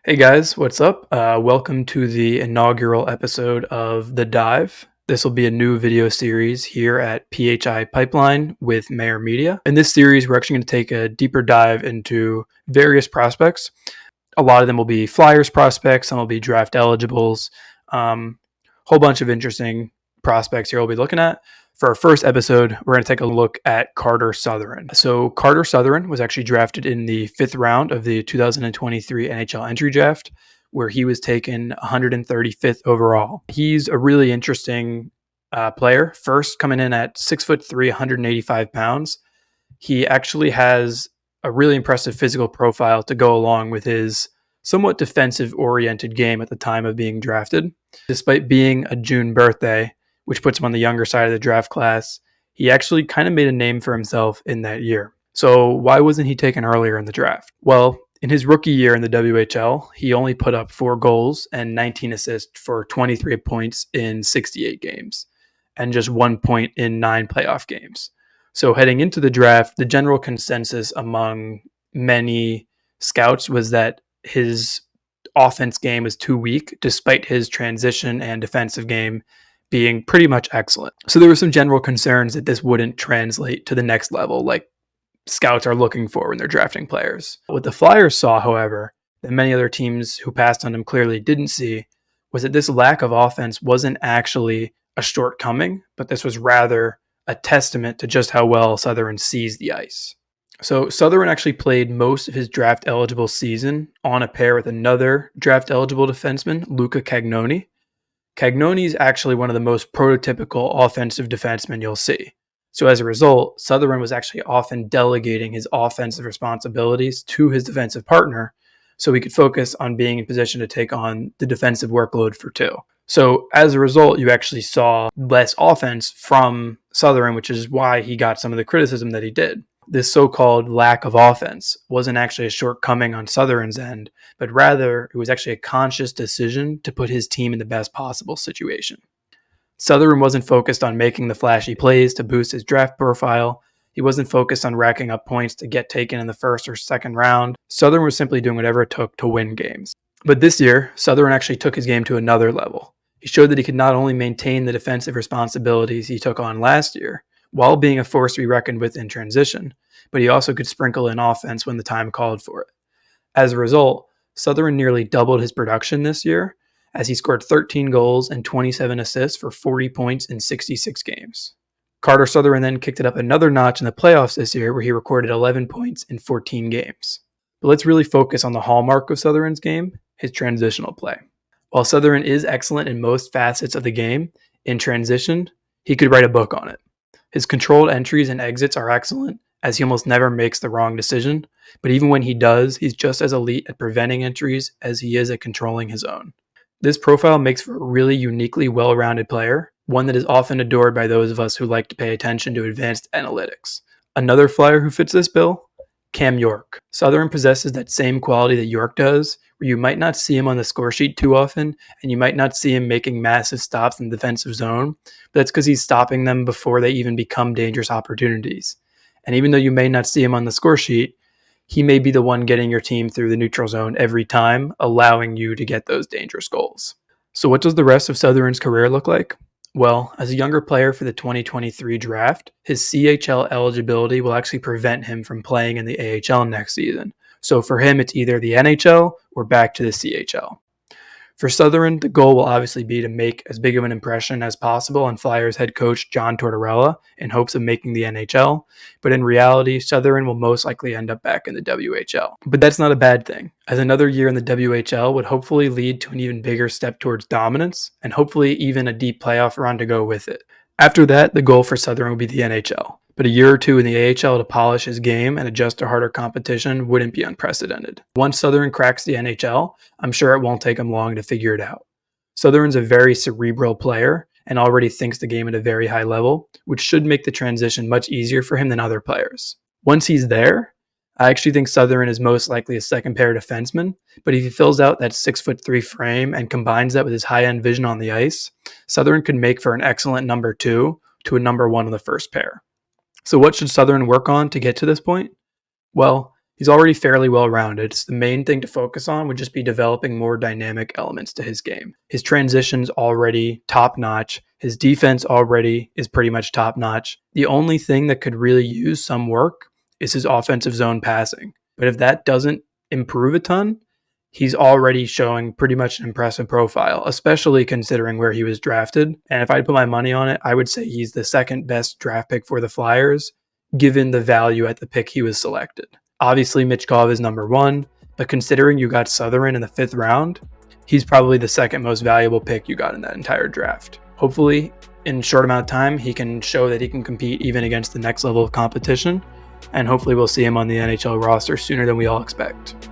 Hey guys, what's up? Welcome to the inaugural episode of The Dive. This will be a new video series here at PHI Pipeline with Maher Media. In this series, we're actually going to take a deeper dive into various prospects. A lot of them will be Flyers prospects, some will be draft eligibles, whole bunch of interesting prospects here we'll be looking at. For our first episode, we're going to take a look at Carter Sotheran. So Carter Sotheran was actually drafted in the 5th round of the 2023 NHL entry draft, where he was taken 135th overall. He's a really interesting player. First, coming in at 6'3", 185 pounds. He actually has a really impressive physical profile to go along with his somewhat defensive-oriented game at the time of being drafted. Despite being a June birthday, which puts him on the younger side of the draft class, he actually kind of made a name for himself in that year. So why wasn't he taken earlier in the draft? Well, in his rookie year in the WHL, he only put up 4 goals and 19 assists for 23 points in 68 games, and just 1 point in 9 playoff games. So heading into the draft, the general consensus among many scouts was that his offense game was too weak, despite his transition and defensive game being pretty much excellent. So there were some general concerns that this wouldn't translate to the next level like scouts are looking for when they're drafting players. What the Flyers saw, however, that many other teams who passed on him clearly didn't see, was that this lack of offense wasn't actually a shortcoming, but this was rather a testament to just how well Sotheran sees the ice. So Sotheran actually played most of his draft-eligible season on a pair with another draft-eligible defenseman, 𝐏𝐈𝐏𝐄𝐒. 𝐏𝐿 is actually one of the most prototypical offensive defensemen you'll see. So as a result, Sotheran was actually often delegating his offensive responsibilities to his defensive partner so he could focus on being in position to take on the defensive workload for 2. So as a result, you actually saw less offense from Sotheran, which is why he got some of the criticism that he did. This so-called lack of offense wasn't actually a shortcoming on Sotheran's end, but rather it was actually a conscious decision to put his team in the best possible situation. Sotheran wasn't focused on making the flashy plays to boost his draft profile. He wasn't focused on racking up points to get taken in the first or second round. Sotheran was simply doing whatever it took to win games. But this year, Sotheran actually took his game to another level. He showed that he could not only maintain the defensive responsibilities he took on last year, while being a force to be reckoned with in transition, but he also could sprinkle in offense when the time called for it. As a result, Sotheran nearly doubled his production this year, as he scored 13 goals and 27 assists for 40 points in 66 games. Carter Sotheran then kicked it up another notch in the playoffs this year, where he recorded 11 points in 14 games. But let's really focus on the hallmark of Sotheran's game, his transitional play. While Sotheran is excellent in most facets of the game, in transition, he could write a book on it. His controlled entries and exits are excellent, as he almost never makes the wrong decision, but even when he does, he's just as elite at preventing entries as he is at controlling his own. This profile makes for a really uniquely well-rounded player, one that is often adored by those of us who like to pay attention to advanced analytics. Another Flyer who fits this bill? Cam York. Sotheran possesses that same quality that York does, where you might not see him on the score sheet too often, and you might not see him making massive stops in the defensive zone, but that's because he's stopping them before they even become dangerous opportunities. And even though you may not see him on the score sheet, he may be the one getting your team through the neutral zone every time, allowing you to get those dangerous goals. So what does the rest of Sotheran's career look like? Well, as a younger player for the 2023 draft, his CHL eligibility will actually prevent him from playing in the AHL next season. So for him, it's either the NHL or back to the CHL. For Sotheran, the goal will obviously be to make as big of an impression as possible on Flyers head coach John Tortorella in hopes of making the NHL, but in reality, Sotheran will most likely end up back in the WHL. But that's not a bad thing, as another year in the WHL would hopefully lead to an even bigger step towards dominance, and hopefully even a deep playoff run to go with it. After that, the goal for Sotheran would be the NHL, but a year or 2 in the AHL to polish his game and adjust to harder competition wouldn't be unprecedented. Once Sotheran cracks the NHL, I'm sure it won't take him long to figure it out. Sotheran's a very cerebral player and already thinks the game at a very high level, which should make the transition much easier for him than other players. Once he's there, I actually think Sotheran is most likely a second pair defenseman, but if he fills out that 6'3" frame and combines that with his high-end vision on the ice, Sotheran could make for an excellent number 2 to a number 1 on the first pair. So what should Sotheran work on to get to this point? Well, He's already fairly well-rounded, so the main thing to focus on would just be developing more dynamic elements to his game. His transition's already top-notch. His defense already is pretty much top-notch. The only thing that could really use some work is his offensive zone passing. But if that doesn't improve a ton, he's already showing pretty much an impressive profile, especially considering where he was drafted. And if I put my money on it, I would say he's the second best draft pick for the Flyers, given the value at the pick he was selected. Obviously, Michkov is number one, but considering you got Sotheran in the 5th round, he's probably the second most valuable pick you got in that entire draft. Hopefully, in a short amount of time, he can show that he can compete even against the next level of competition, and hopefully we'll see him on the NHL roster sooner than we all expect.